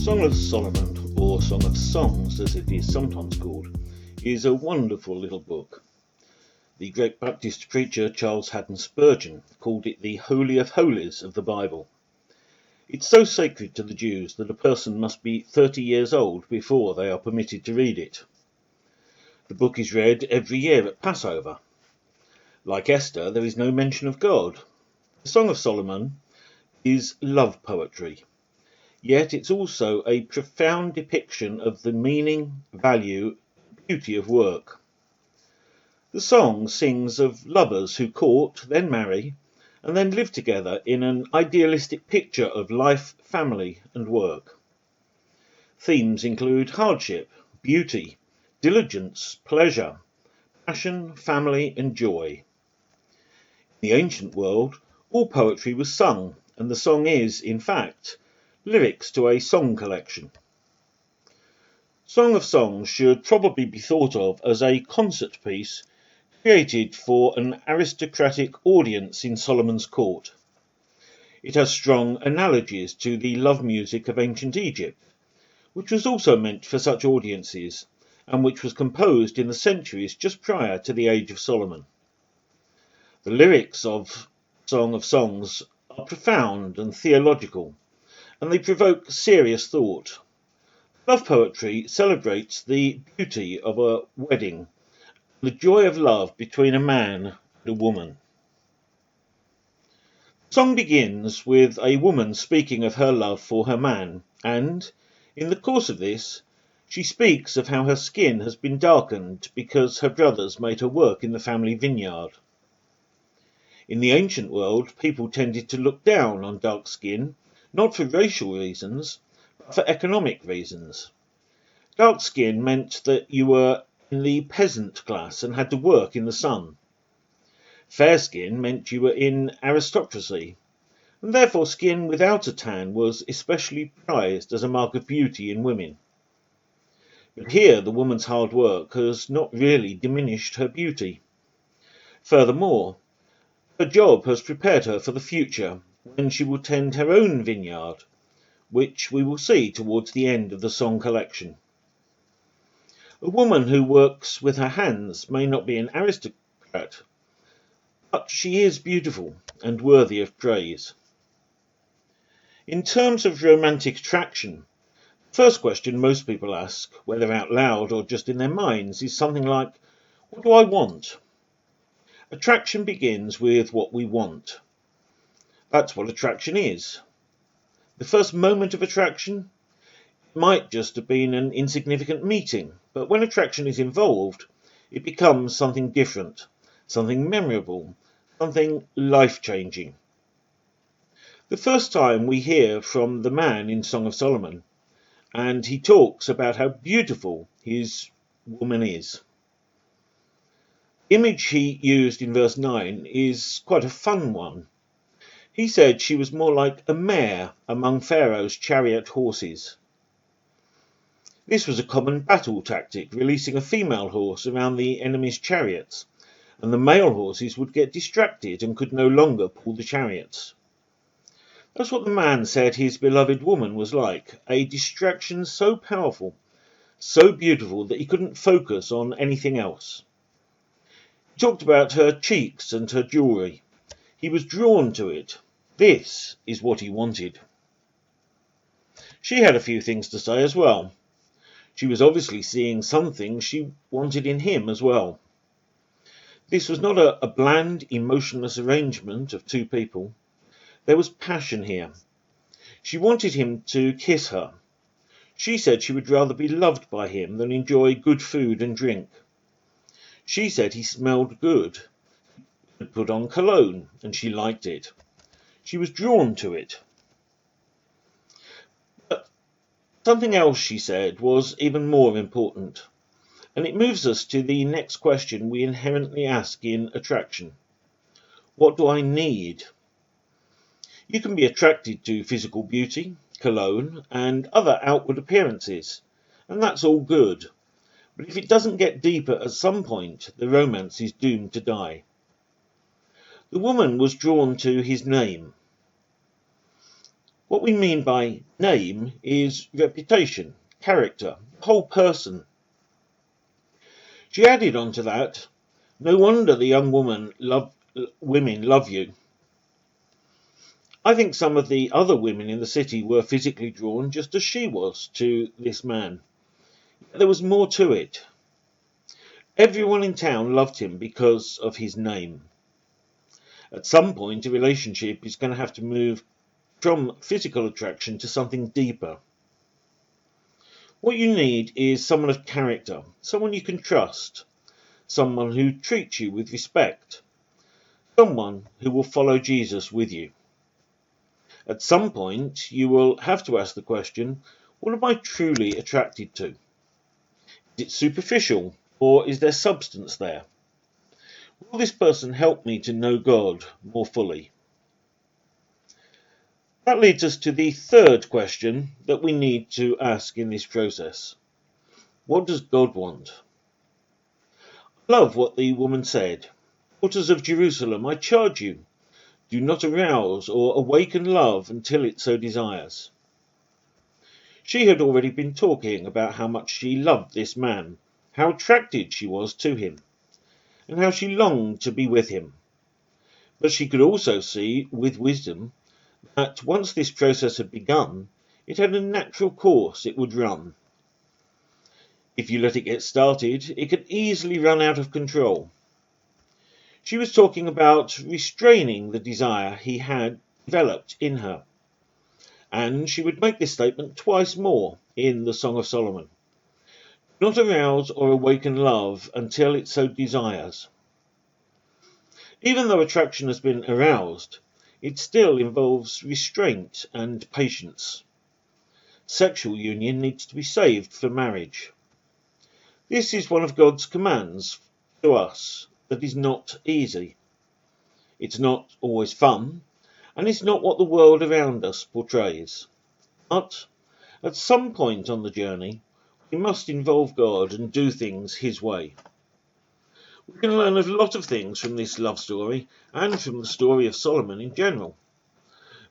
Song of Solomon, or Song of Songs as it is sometimes called, is a wonderful little book. The great Baptist preacher Charles Haddon Spurgeon called it the Holy of Holies of the Bible. It's so sacred to the Jews that a person must be 30 years old before they are permitted to read it. The book is read every year at Passover. Like Esther, there is no mention of God. The Song of Solomon is love poetry. Yet it's also a profound depiction of the meaning, value, beauty of work. The song sings of lovers who court, then marry, and then live together in an idealistic picture of life, family, and work. Themes include hardship, beauty, diligence, pleasure, passion, family, and joy. In the ancient world, all poetry was sung, and the song is, in fact, lyrics to a song collection. Song of Songs should probably be thought of as a concert piece created for an aristocratic audience in Solomon's court. It has strong analogies to the love music of ancient Egypt, which was also meant for such audiences, and which was composed in the centuries just prior to the age of Solomon. The lyrics of Song of Songs are profound and theological, and they provoke serious thought. Love poetry celebrates the beauty of a wedding, the joy of love between a man and a woman. The song begins with a woman speaking of her love for her man, and, in the course of this, she speaks of how her skin has been darkened because her brothers made her work in the family vineyard. In the ancient world, people tended to look down on dark skin, not for racial reasons, but for economic reasons. Dark skin meant that you were in the peasant class and had to work in the sun. Fair skin meant you were in aristocracy, and therefore skin without a tan was especially prized as a mark of beauty in women. But here the woman's hard work has not really diminished her beauty. Furthermore, her job has prepared her for the future, when she will tend her own vineyard, which we will see towards the end of the song collection. A woman who works with her hands may not be an aristocrat, but she is beautiful and worthy of praise. In terms of romantic attraction, the first question most people ask, whether out loud or just in their minds, is something like, what do I want? Attraction begins with what we want. That's what attraction is. The first moment of attraction might just have been an insignificant meeting, but when attraction is involved, it becomes something different, something memorable, something life-changing. The first time we hear from the man in Song of Solomon, and he talks about how beautiful his woman is. The image he used in verse 9 is quite a fun one. He said she was more like a mare among Pharaoh's chariot horses. This was a common battle tactic, releasing a female horse around the enemy's chariots, and the male horses would get distracted and could no longer pull the chariots. That's what the man said his beloved woman was like, a distraction so powerful, so beautiful that he couldn't focus on anything else. He talked about her cheeks and her jewellery. He was drawn to it. This is what he wanted. She had a few things to say as well. She was obviously seeing something she wanted in him as well. This was not a bland, emotionless arrangement of two people. There was passion here. She wanted him to kiss her. She said she would rather be loved by him than enjoy good food and drink. She said he smelled good. He had put on cologne, and she liked it. She was drawn to it. But something else she said was even more important, and it moves us to the next question we inherently ask in attraction. What do I need? You can be attracted to physical beauty, cologne, and other outward appearances, and that's all good. But if it doesn't get deeper at some point, the romance is doomed to die. The woman was drawn to his name. What we mean by name is reputation, character, whole person. She added on to that, no wonder the young women love you. I think some of the other women in the city were physically drawn just as she was to this man. There was more to it. Everyone in town loved him because of his name. At some point, a relationship is going to have to move from physical attraction to something deeper. What you need is someone of character, someone you can trust, someone who treats you with respect, someone who will follow Jesus with you. At some point, you will have to ask the question, what am I truly attracted to? Is it superficial, or is there substance there? Will this person help me to know God more fully? That leads us to the third question that we need to ask in this process. What does God want? I love what the woman said. Daughters of Jerusalem, I charge you, do not arouse or awaken love until it so desires. She had already been talking about how much she loved this man, how attracted she was to him, and how she longed to be with him. But she could also see, with wisdom, that once this process had begun, it had a natural course it would run. If you let it get started, it could easily run out of control. She was talking about restraining the desire he had developed in her. And she would make this statement twice more in the Song of Solomon. Do not arouse or awaken love until it so desires. Even though attraction has been aroused, it still involves restraint and patience. Sexual union needs to be saved for marriage. This is one of God's commands to us that is not easy. It's not always fun, and it's not what the world around us portrays. But at some point on the journey, we must involve God and do things His way. We can learn a lot of things from this love story and from the story of Solomon in general.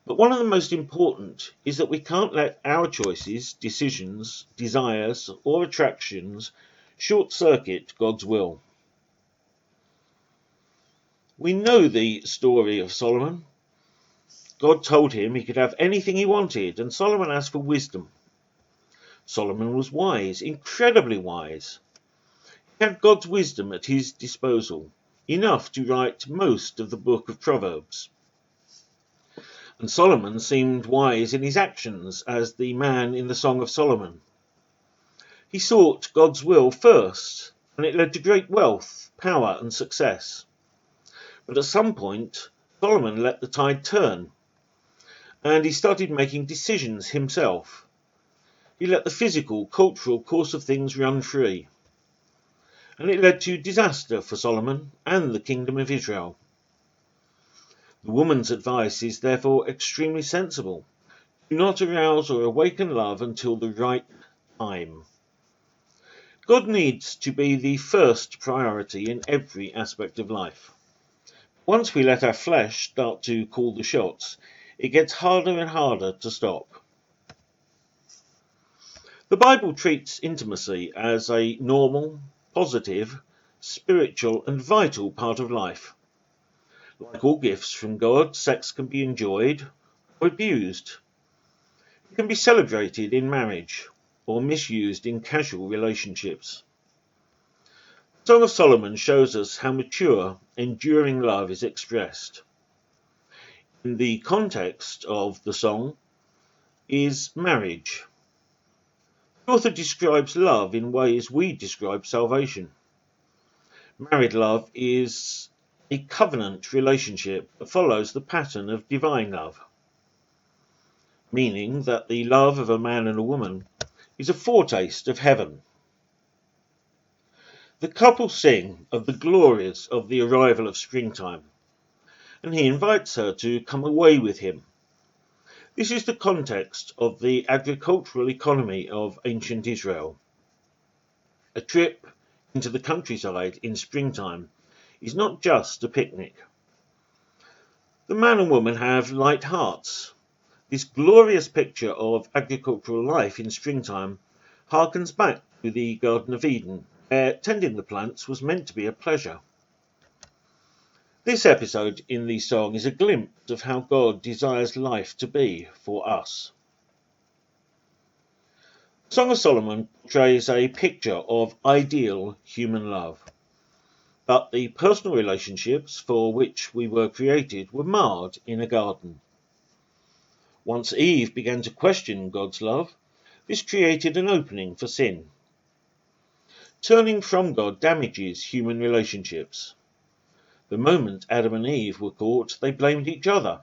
But one of the most important is that we can't let our choices, decisions, desires, or attractions short-circuit God's will. We know the story of Solomon. God told him he could have anything he wanted, and Solomon asked for wisdom. Solomon was wise, incredibly wise. He had God's wisdom at his disposal, enough to write most of the book of Proverbs. And Solomon seemed wise in his actions as the man in the Song of Solomon. He sought God's will first, and it led to great wealth, power, and success. But at some point, Solomon let the tide turn, and he started making decisions himself. He let the physical, cultural course of things run free. And it led to disaster for Solomon and the kingdom of Israel. The woman's advice is therefore extremely sensible. Do not arouse or awaken love until the right time. God needs to be the first priority in every aspect of life. Once we let our flesh start to call the shots, it gets harder and harder to stop. The Bible treats intimacy as a normal, positive, spiritual, and vital part of life. Like all gifts from God, sex can be enjoyed or abused. It can be celebrated in marriage or misused in casual relationships. The Song of Solomon shows us how mature, enduring love is expressed. In the context of the song is marriage. The author describes love in ways we describe salvation. Married love is a covenant relationship that follows the pattern of divine love, meaning that the love of a man and a woman is a foretaste of heaven. The couple sing of the glories of the arrival of springtime, and he invites her to come away with him. This is the context of the agricultural economy of ancient Israel. A trip into the countryside in springtime is not just a picnic. The man and woman have light hearts, This glorious picture of agricultural life in springtime harkens back to the Garden of Eden, where tending the plants was meant to be a pleasure. This episode in the song is a glimpse of how God desires life to be for us. Song of Solomon portrays a picture of ideal human love. But the personal relationships for which we were created were marred in a garden. Once Eve began to question God's love, this created an opening for sin. Turning from God damages human relationships. The moment Adam and Eve were caught, they blamed each other.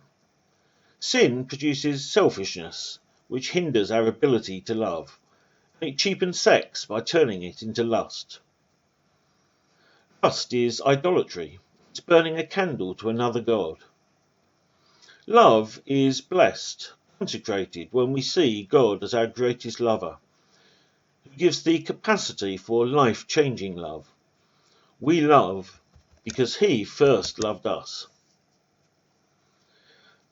Sin produces selfishness, which hinders our ability to love, and it cheapens sex by turning it into lust. Lust is idolatry. It's burning a candle to another god. Love is blessed, consecrated, when we see God as our greatest lover, who gives the capacity for life-changing love. We love because he first loved us.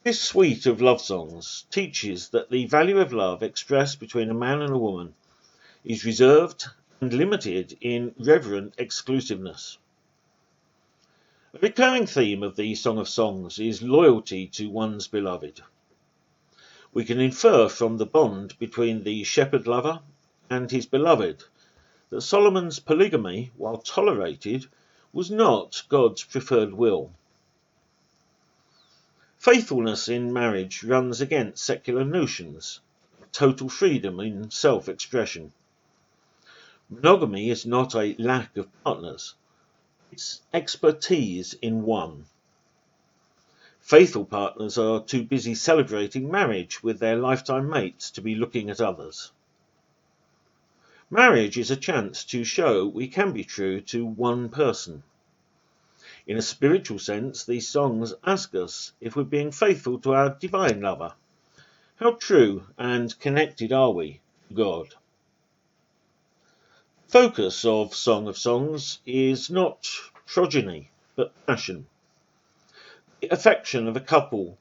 This suite of love songs teaches that the value of love expressed between a man and a woman is reserved and limited in reverent exclusiveness. A recurring theme of the Song of Songs is loyalty to one's beloved. We can infer from the bond between the shepherd-lover and his beloved that Solomon's polygamy, while tolerated, was not God's preferred will. Faithfulness in marriage runs against secular notions of total freedom in self-expression. Monogamy is not a lack of partners, it's expertise in one. Faithful partners are too busy celebrating marriage with their lifetime mates to be looking at others. Marriage is a chance to show we can be true to one person. In a spiritual sense, these songs ask us if we're being faithful to our divine lover. How true and connected are we to God? The focus of Song of Songs is not progeny, but passion. The affection of a couple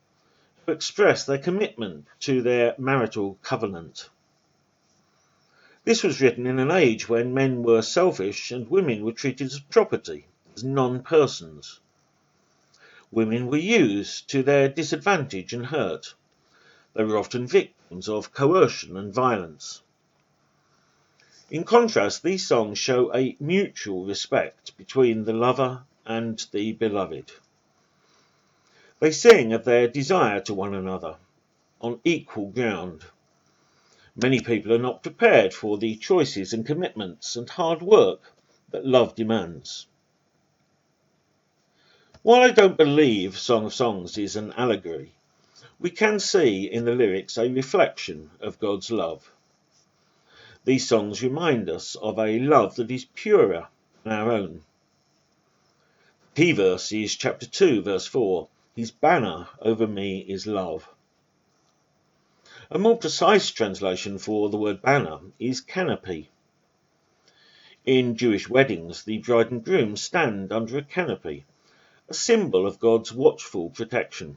who express their commitment to their marital covenant. This was written in an age when men were selfish and women were treated as property, as non-persons. Women were used to their disadvantage and hurt. They were often victims of coercion and violence. In contrast, these songs show a mutual respect between the lover and the beloved. They sing of their desire to one another on equal ground. Many people are not prepared for the choices and commitments and hard work that love demands. While I don't believe Song of Songs is an allegory, we can see in the lyrics a reflection of God's love. These songs remind us of a love that is purer than our own. The key verse is chapter 2, verse 4. His banner over me is love. A more precise translation for the word banner is canopy. In Jewish weddings, the bride and groom stand under a canopy, a symbol of God's watchful protection.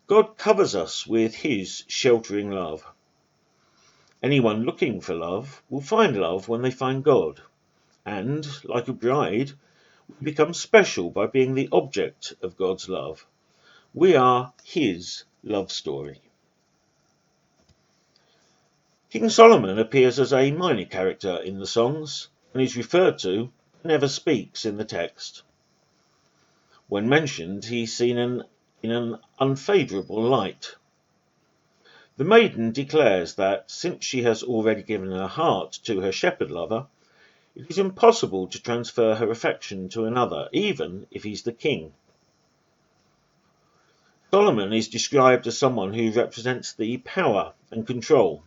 God covers us with his sheltering love. Anyone looking for love will find love when they find God, and, like a bride, we become special by being the object of God's love. We are his love story. King Solomon appears as a minor character in the songs and is referred to, but never speaks in the text. When mentioned, he is seen in an unfavourable light. The maiden declares that since she has already given her heart to her shepherd lover, it is impossible to transfer her affection to another, even if he's the king. Solomon is described as someone who represents the power and control.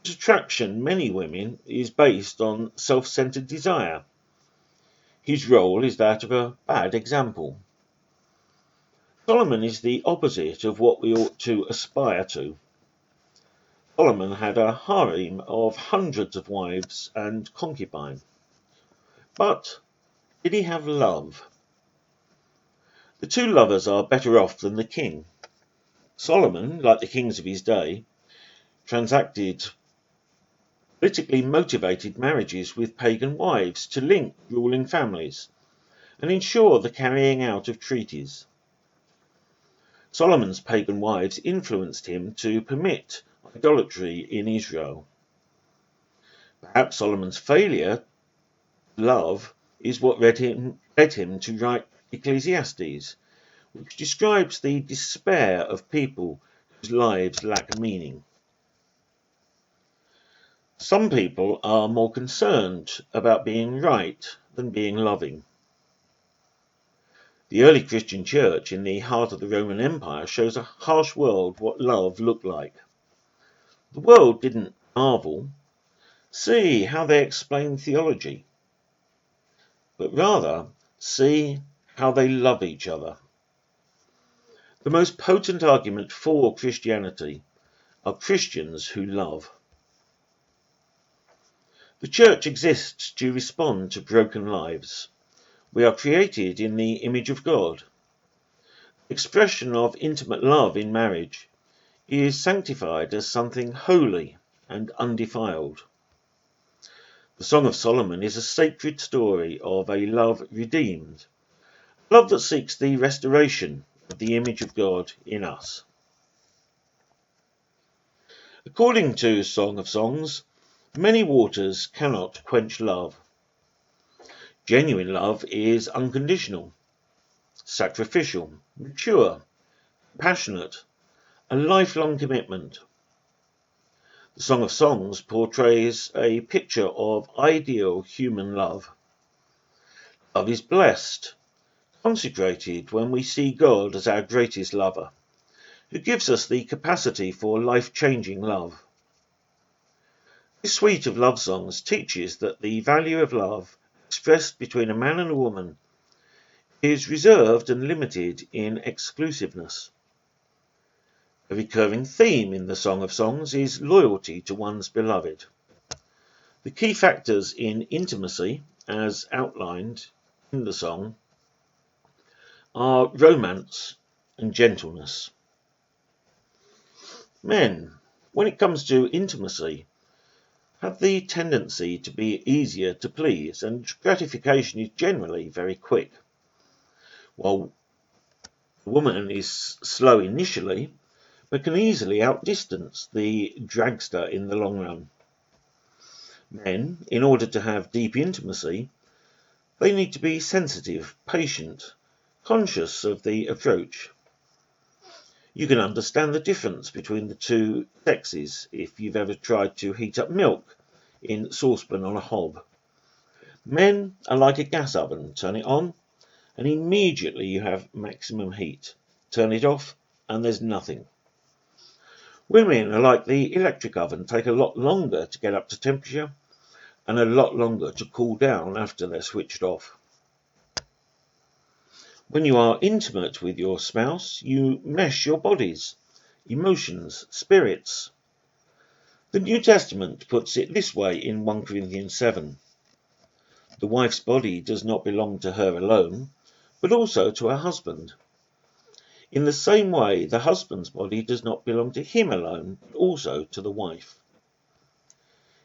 His attraction, many women, is based on self-centered desire. His role is that of a bad example. Solomon is the opposite of what we ought to aspire to. Solomon had a harem of hundreds of wives and concubines. But did he have love? The two lovers are better off than the king. Solomon, like the kings of his day, transacted politically motivated marriages with pagan wives to link ruling families and ensure the carrying out of treaties. Solomon's pagan wives influenced him to permit idolatry in Israel. Perhaps Solomon's failure to love is what led him to write Ecclesiastes, which describes the despair of people whose lives lack meaning. Some people are more concerned about being right than being loving. The early Christian church in the heart of the Roman Empire shows a harsh world what love looked like. The world didn't marvel, see how they explain theology, but rather see how they love each other. The most potent argument for Christianity are Christians who love. The church exists to respond to broken lives. We are created in the image of God. The expression of intimate love in marriage is sanctified as something holy and undefiled. The Song of Solomon is a sacred story of a love redeemed, love that seeks the restoration of the image of God in us. According to Song of Songs, many waters cannot quench love. Genuine love is unconditional, sacrificial, mature, passionate, a lifelong commitment. The Song of Songs portrays a picture of ideal human love. Love is blessed, consecrated when we see God as our greatest lover, who gives us the capacity for life-changing love. This suite of love songs teaches that the value of love expressed between a man and a woman is reserved and limited in exclusiveness. A recurring theme in the Song of Songs is loyalty to one's beloved. The key factors in intimacy, as outlined in the song, are romance and gentleness. Men, when it comes to intimacy, have the tendency to be easier to please, and gratification is generally very quick. While the woman is slow initially, but can easily outdistance the dragster in the long run. Men, in order to have deep intimacy, they need to be sensitive, patient, conscious of the approach. You can understand the difference between the two sexes if you've ever tried to heat up milk in saucepan on a hob. Men are like a gas oven. Turn it on and immediately you have maximum heat. Turn it off and there's nothing. Women are like the electric oven, take a lot longer to get up to temperature and a lot longer to cool down after they're switched off. When you are intimate with your spouse, you mesh your bodies, emotions, spirits. The New Testament puts it this way in 1 Corinthians 7. The wife's body does not belong to her alone, but also to her husband. In the same way, the husband's body does not belong to him alone, but also to the wife.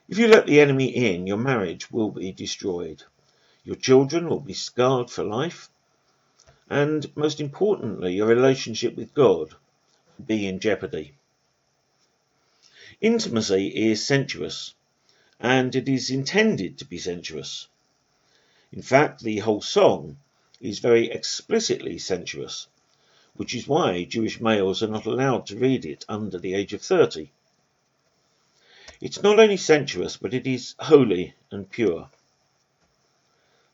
If you let the enemy in, your marriage will be destroyed. Your children will be scarred for life. And most importantly, your relationship with God will be in jeopardy. Intimacy is sensuous, and it is intended to be sensuous. In fact, the whole song is very explicitly sensuous, which is why Jewish males are not allowed to read it under the age of 30. It's not only sensuous, but it is holy and pure.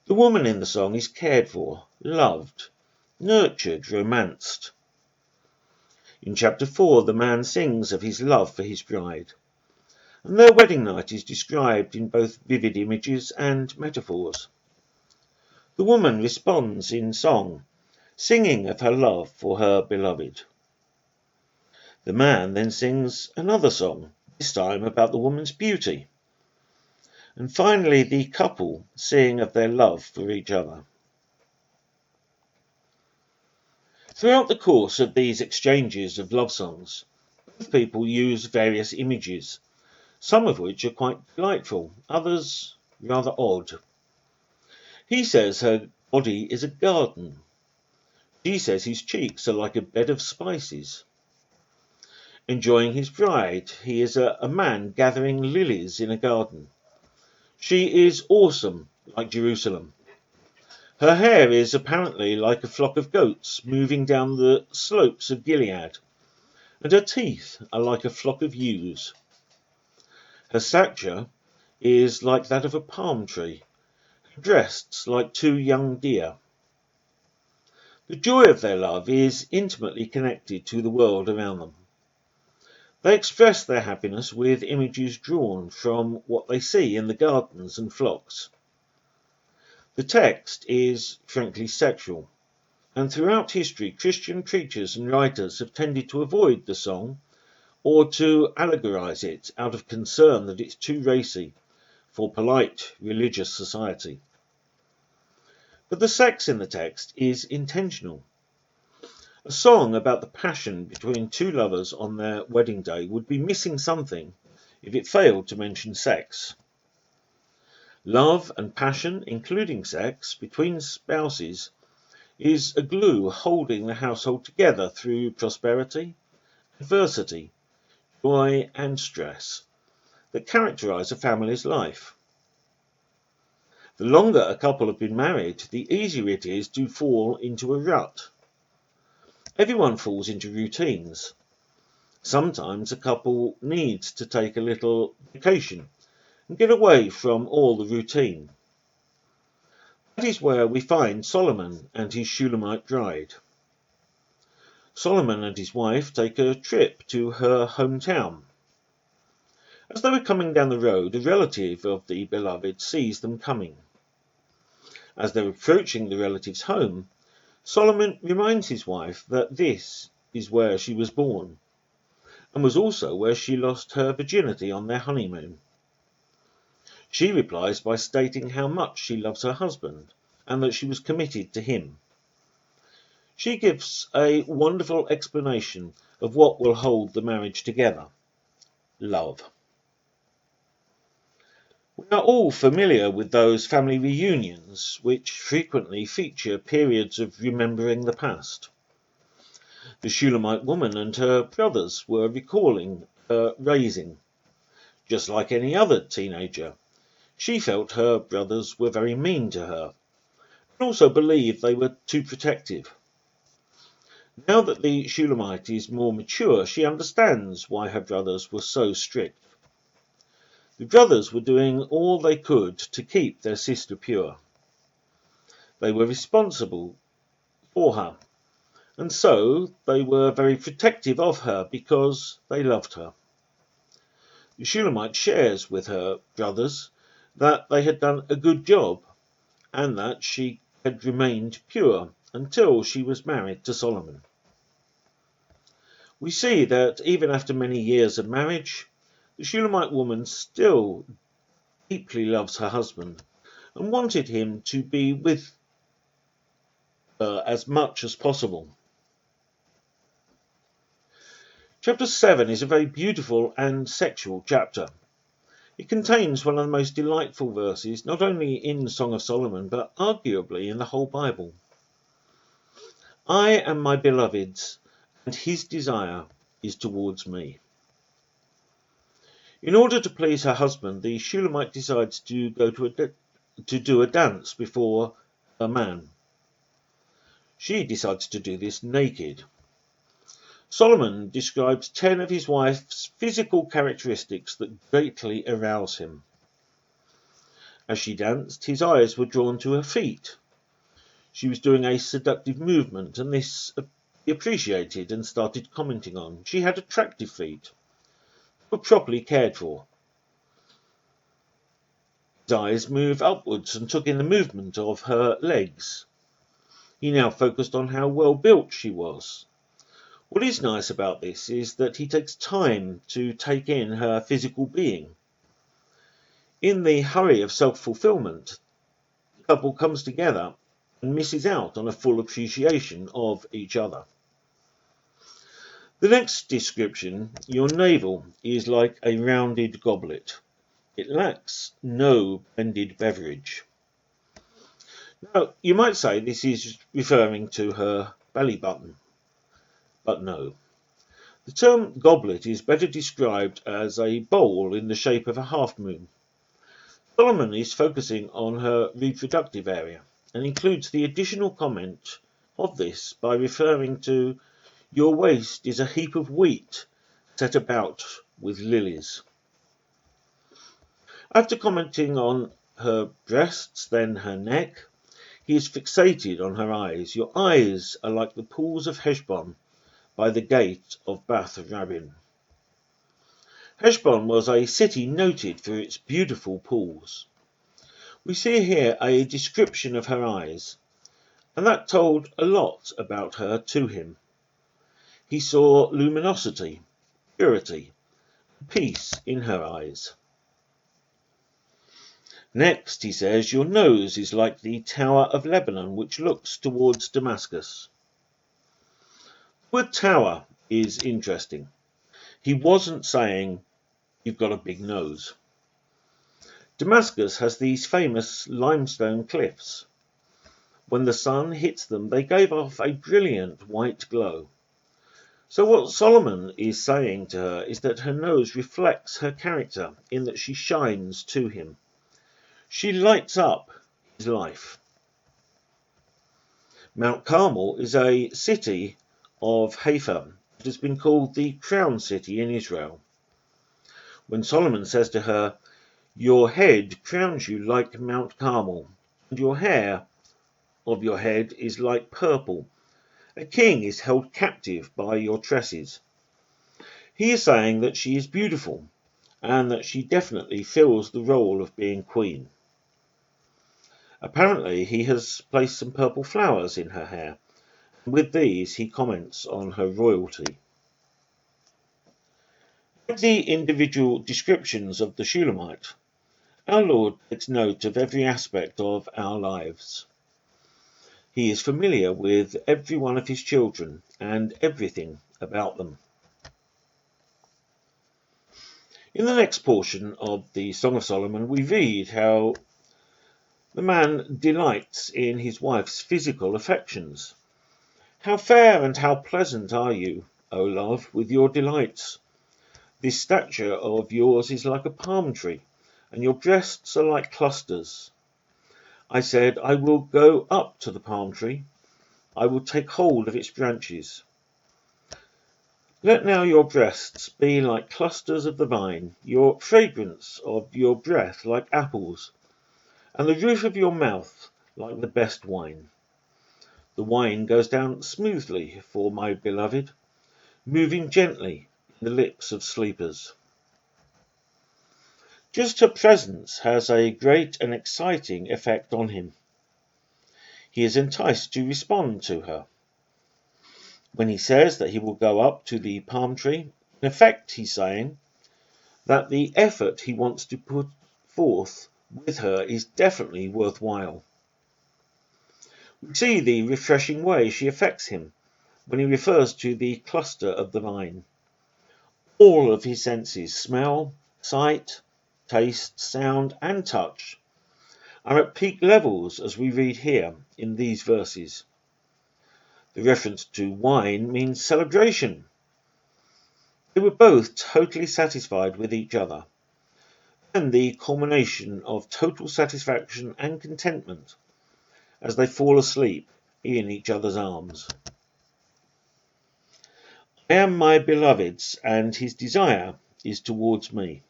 The woman in the song is cared for, loved, nurtured, romanced. In chapter 4, the man sings of his love for his bride, and their wedding night is described in both vivid images and metaphors. The woman responds in song, singing of her love for her beloved. The man then sings another song, this time about the woman's beauty. And finally, the couple sing of their love for each other. Throughout the course of these exchanges of love songs, both people use various images, some of which are quite delightful, others rather odd. He says her body is a garden. She says his cheeks are like a bed of spices. Enjoying his bride, he is a man gathering lilies in a garden. She is awesome, like Jerusalem. Her hair is apparently like a flock of goats moving down the slopes of Gilead, and her teeth are like a flock of ewes. Her stature is like that of a palm tree, dressed like two young deer. The joy of their love is intimately connected to the world around them. They express their happiness with images drawn from what they see in the gardens and flocks. The text is frankly sexual, and throughout history Christian preachers and writers have tended to avoid the song or to allegorize it out of concern that it's too racy for polite religious society. But the sex in the text is intentional. A song about the passion between two lovers on their wedding day would be missing something if it failed to mention sex. Love and passion, including sex, between spouses is a glue holding the household together through prosperity, adversity, joy and stress that characterize a family's life. The longer a couple have been married, the easier it is to fall into a rut. Everyone falls into routines. Sometimes a couple needs to take a little vacation and get away from all the routine. That is where we find Solomon and his Shulamite bride. Solomon and his wife take a trip to her hometown. As they were coming down the road, a relative of the beloved sees them coming. As they're approaching the relative's home, Solomon reminds his wife that this is where she was born, and was also where she lost her virginity on their honeymoon. She replies by stating how much she loves her husband, and that she was committed to him. She gives a wonderful explanation of what will hold the marriage together: love. We are all familiar with those family reunions which frequently feature periods of remembering the past. The Shulamite woman and her brothers were recalling her raising. Just like any other teenager, she felt her brothers were very mean to her, and also believed they were too protective. Now that the Shulamite is more mature, she understands why her brothers were so strict. The brothers were doing all they could to keep their sister pure. They were responsible for her, and so they were very protective of her because they loved her. The Shulamite shares with her brothers that they had done a good job and that she had remained pure until she was married to Solomon. We see that even after many years of marriage, the Shulamite woman still deeply loves her husband and wanted him to be with her as much as possible. Chapter 7 is a very beautiful and sexual chapter. It contains one of the most delightful verses, not only in Song of Solomon, but arguably in the whole Bible. I am my beloved's, and his desire is towards me. In order to please her husband, the Shulamite decides to go to do a dance before her man. She decides to do this naked. Solomon describes 10 of his wife's physical characteristics that greatly arouse him. As she danced, his eyes were drawn to her feet. She was doing a seductive movement, and this he appreciated and started commenting on. She had attractive feet, were properly cared for. His eyes moved upwards and took in the movement of her legs. He now focused on how well built she was. What is nice about this is that he takes time to take in her physical being. In the hurry of self-fulfillment, the couple comes together and misses out on a full appreciation of each other. The next description, your navel is like a rounded goblet. It lacks no blended beverage. Now, you might say this is referring to her belly button, but no. The term goblet is better described as a bowl in the shape of a half moon. Solomon is focusing on her reproductive area and includes the additional comment of this by referring to your waist is a heap of wheat set about with lilies. After commenting on her breasts, then her neck, he is fixated on her eyes. Your eyes are like the pools of Heshbon by the gate of Bath Rabbin. Heshbon was a city noted for its beautiful pools. We see here a description of her eyes, and that told a lot about her to him. He saw luminosity, purity, peace in her eyes. Next, he says, your nose is like the Tower of Lebanon, which looks towards Damascus. The word tower is interesting. He wasn't saying you've got a big nose. Damascus has these famous limestone cliffs. When the sun hits them, they gave off a brilliant white glow. So what Solomon is saying to her is that her nose reflects her character in that she shines to him. She lights up his life. Mount Carmel is a city of Haifa. It has been called the crown city in Israel. When Solomon says to her, your head crowns you like Mount Carmel, and your hair of your head is like purple. A king is held captive by your tresses. He is saying that she is beautiful, and that she definitely fills the role of being queen. Apparently he has placed some purple flowers in her hair. With these he comments on her royalty. With the individual descriptions of the Shulamite, our Lord takes note of every aspect of our lives. He is familiar with every one of his children and everything about them. In the next portion of the Song of Solomon, we read how the man delights in his wife's physical affections. How fair and how pleasant are you, O love, with your delights. This stature of yours is like a palm tree, and your breasts are like clusters. I said, I will go up to the palm tree. I will take hold of its branches. Let now your breasts be like clusters of the vine, your fragrance of your breath like apples, and the roof of your mouth like the best wine. The wine goes down smoothly for my beloved, moving gently in the lips of sleepers. Just her presence has a great and exciting effect on him. He is enticed to respond to her. When he says that he will go up to the palm tree, in effect he's saying that the effort he wants to put forth with her is definitely worthwhile. We see the refreshing way she affects him when he refers to the cluster of the vine. All of his senses, smell, sight, taste, sound, and touch, are at peak levels as we read here in these verses. The reference to wine means celebration. They were both totally satisfied with each other, and the culmination of total satisfaction and contentment as they fall asleep in each other's arms. I am my beloved's, and his desire is towards me.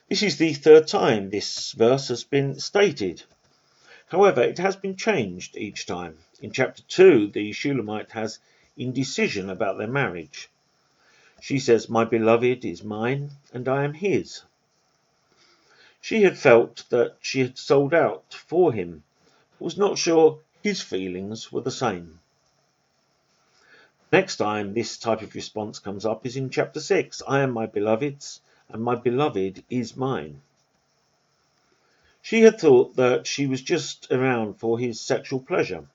This is the third time this verse has been stated. However, it has been changed each time. In chapter 2, the Shulamite has indecision about their marriage. She says, my beloved is mine, and I am his. She had felt that she had sold out for him, but was not sure his feelings were the same. Next time this type of response comes up is in chapter 6. I am my beloved's, and my beloved is mine. She had thought that she was just around for his sexual pleasure,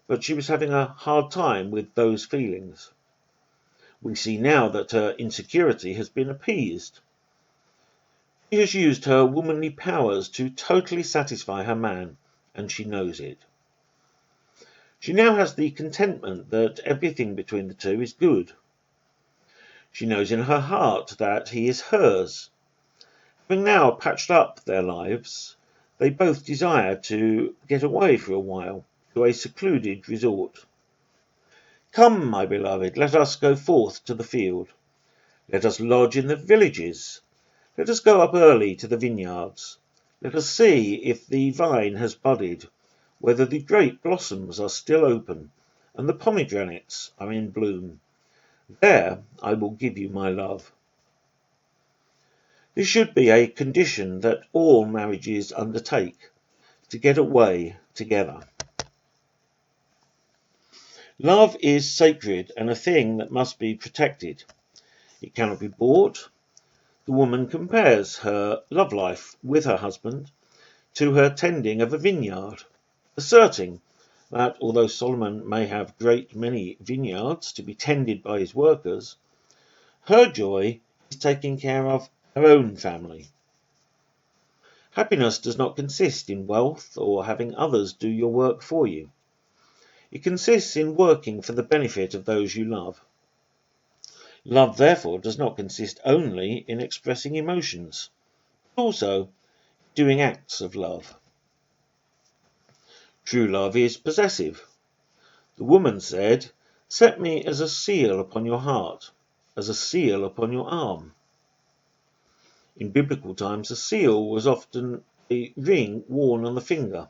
but she was having a hard time with those feelings. We see now that her insecurity has been appeased. She has used her womanly powers to totally satisfy her man, and she knows it. She now has the contentment that everything between the two is good. She knows in her heart that he is hers. Having now patched up their lives, they both desire to get away for a while to a secluded resort. Come, my beloved, let us go forth to the field. Let us lodge in the villages. Let us go up early to the vineyards. Let us see if the vine has budded, whether the grape blossoms are still open, and the pomegranates are in bloom. There I will give you my love. This should be a condition that all marriages undertake, to get away together. Love is sacred and a thing that must be protected. It cannot be bought. The woman compares her love life with her husband to her tending of a vineyard, asserting that although Solomon may have great many vineyards to be tended by his workers, her joy is taking care of her own family. Happiness does not consist in wealth or having others do your work for you. It consists in working for the benefit of those you love. Love, therefore, does not consist only in expressing emotions, but also doing acts of love. True love is possessive. The woman said, "Set me as a seal upon your heart, as a seal upon your arm." In biblical times, a seal was often a ring worn on the finger.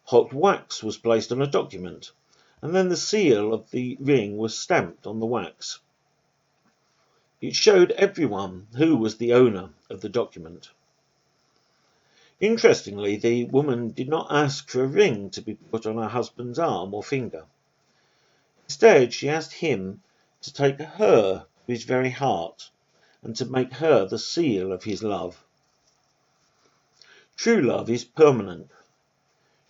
Hot wax was placed on a document, and then the seal of the ring was stamped on the wax. It showed everyone who was the owner of the document. Interestingly, the woman did not ask for a ring to be put on her husband's arm or finger. Instead, she asked him to take her to his very heart and to make her the seal of his love. True love is permanent.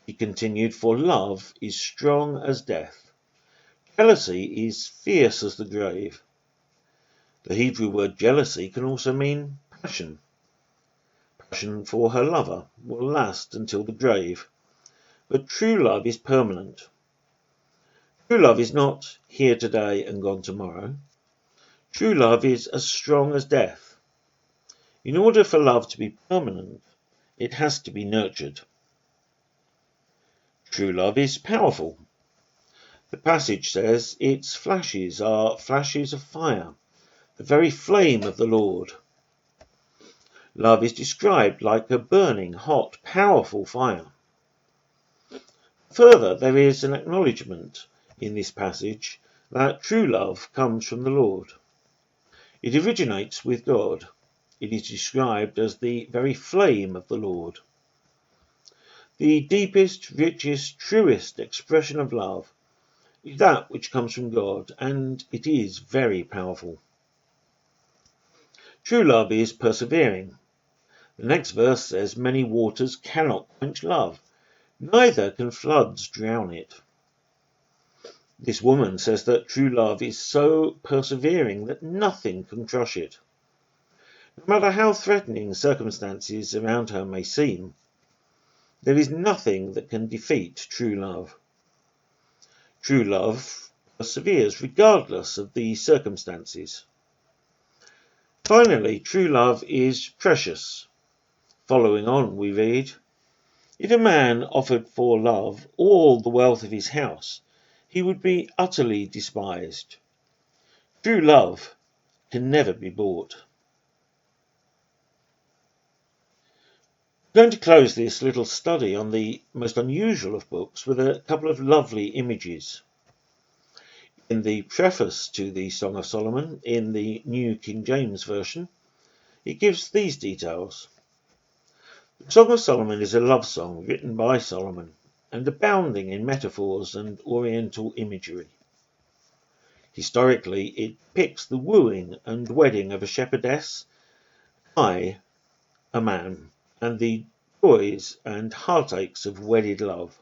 He continued, for love is strong as death. Jealousy is fierce as the grave. The Hebrew word jealousy can also mean passion. Passion for her lover will last until the grave, but true love is permanent. True love is not here today and gone tomorrow. True love is as strong as death. In order for love to be permanent, it has to be nurtured. True love is powerful. The passage says its flashes are flashes of fire, the very flame of the Lord. Love is described like a burning, hot, powerful fire. Further, there is an acknowledgement in this passage that true love comes from the Lord. It originates with God. It is described as the very flame of the Lord. The deepest, richest, truest expression of love is that which comes from God, and it is very powerful. True love is persevering. The next verse says, "Many waters cannot quench love, neither can floods drown it." This woman says that true love is so persevering that nothing can crush it. No matter how threatening circumstances around her may seem, there is nothing that can defeat true love. True love perseveres regardless of the circumstances. Finally, true love is precious. Following on, we read, "If a man offered for love all the wealth of his house, he would be utterly despised." True love can never be bought. I'm going to close this little study on the most unusual of books with a couple of lovely images. In the preface to the Song of Solomon, in the New King James Version, it gives these details. The Song of Solomon is a love song written by Solomon and abounding in metaphors and oriental imagery. Historically, it depicts the wooing and wedding of a shepherdess by a man and the joys and heartaches of wedded love.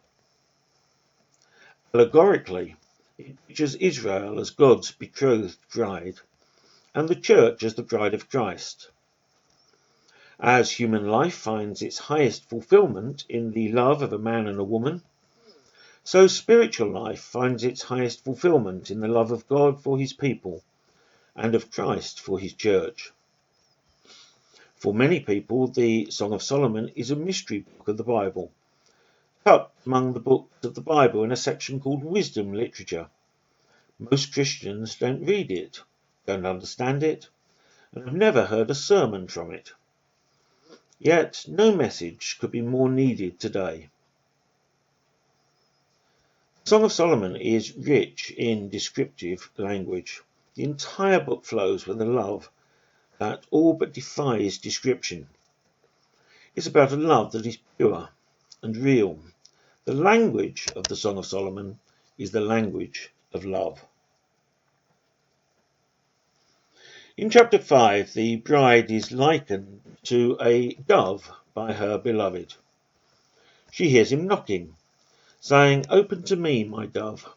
Allegorically, it pictures Israel as God's betrothed bride, and the church as the bride of Christ. As human life finds its highest fulfillment in the love of a man and a woman, so spiritual life finds its highest fulfillment in the love of God for his people and of Christ for his church. For many people, the Song of Solomon is a mystery book of the Bible, tucked among the books of the Bible in a section called wisdom literature. Most Christians don't read it, don't understand it, and have never heard a sermon from it. Yet no message could be more needed today. The Song of Solomon is rich in descriptive language. The entire book flows with a love that all but defies description. It's about a love that is pure and real. The language of the Song of Solomon is the language of love. In chapter 5, the bride is likened to a dove by her beloved. She hears him knocking, saying, "Open to me, my dove."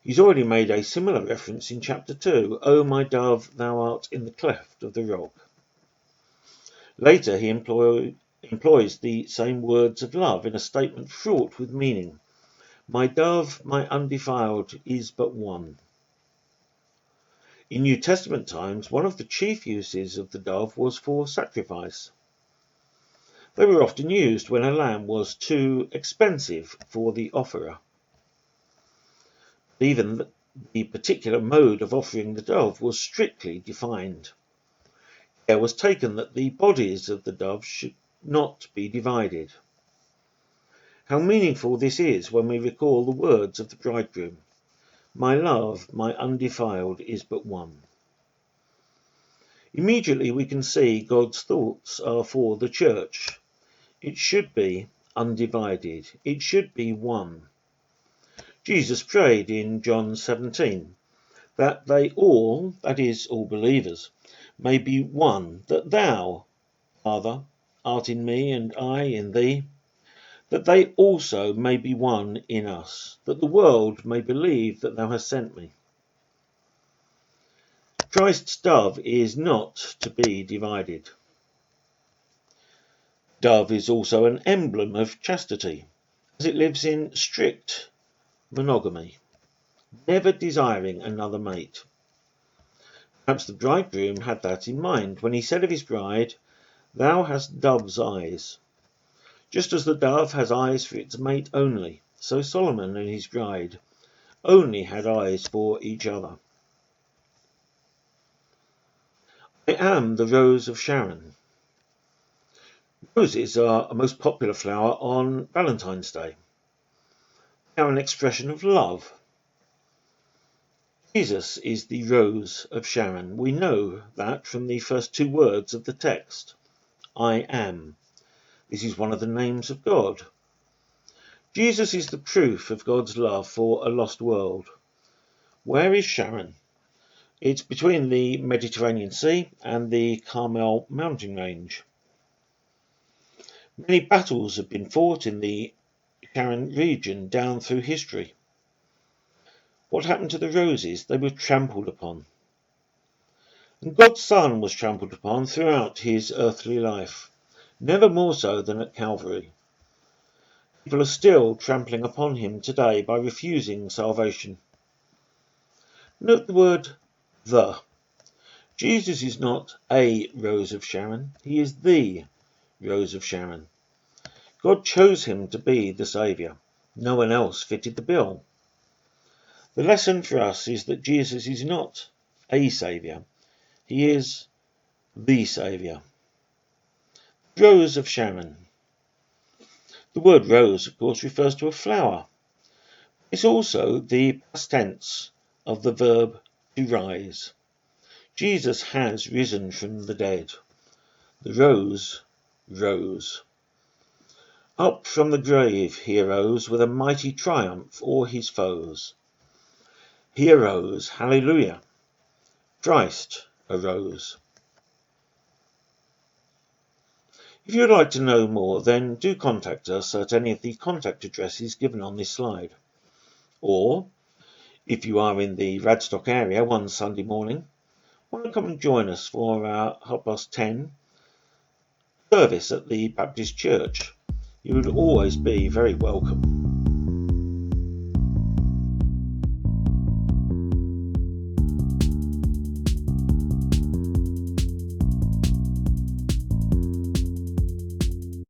He's already made a similar reference in chapter 2, "O my dove, thou art in the cleft of the rock." Later he employs the same words of love in a statement fraught with meaning. "My dove, my undefiled, is but one." In New Testament times, one of the chief uses of the dove was for sacrifice. They were often used when a lamb was too expensive for the offerer. Even the particular mode of offering the dove was strictly defined. Care was taken that the bodies of the doves should not be divided. How meaningful this is when we recall the words of the bridegroom, "My love, my undefiled, is but one." Immediately we can see God's thoughts are for the church. It should be undivided. It should be one. Jesus prayed in John 17 that they all, that is, all believers, may be one, that thou, Father, art in me and I in thee, that they also may be one in us, that the world may believe that thou hast sent me. Christ's dove is not to be divided. Dove is also an emblem of chastity, as it lives in strict monogamy, never desiring another mate. Perhaps the bridegroom had that in mind when he said of his bride, "Thou hast dove's eyes." Just as the dove has eyes for its mate only, so Solomon and his bride only had eyes for each other. I am the rose of Sharon. Roses are a most popular flower on Valentine's Day. They are an expression of love. Jesus is the rose of Sharon. We know that from the first two words of the text. I am. This is one of the names of God. Jesus is the proof of God's love for a lost world. Where is Sharon? It's between the Mediterranean Sea and the Carmel mountain range. Many battles have been fought in the Sharon region down through history. What happened to the roses? They were trampled upon. And God's Son was trampled upon throughout his earthly life, never more so than at Calvary. People are still trampling upon him today by refusing salvation. Note the word "the." Jesus is not a rose of Sharon, he is the rose of Sharon. God chose him to be the Saviour. No one else fitted the bill. The lesson for us is that Jesus is not a Saviour, he is the Saviour. Rose of Sharon. The word rose, of course, refers to a flower. It's also the past tense of the verb to rise. Jesus has risen from the dead. The rose rose. Up from the grave he arose with a mighty triumph o'er his foes. He arose, hallelujah. Christ arose. If you would like to know more, then do contact us at any of the contact addresses given on this slide. Or, if you are in the Radstock area one Sunday morning, why not come and join us for our 10:30 service at the Baptist Church? You would always be very welcome.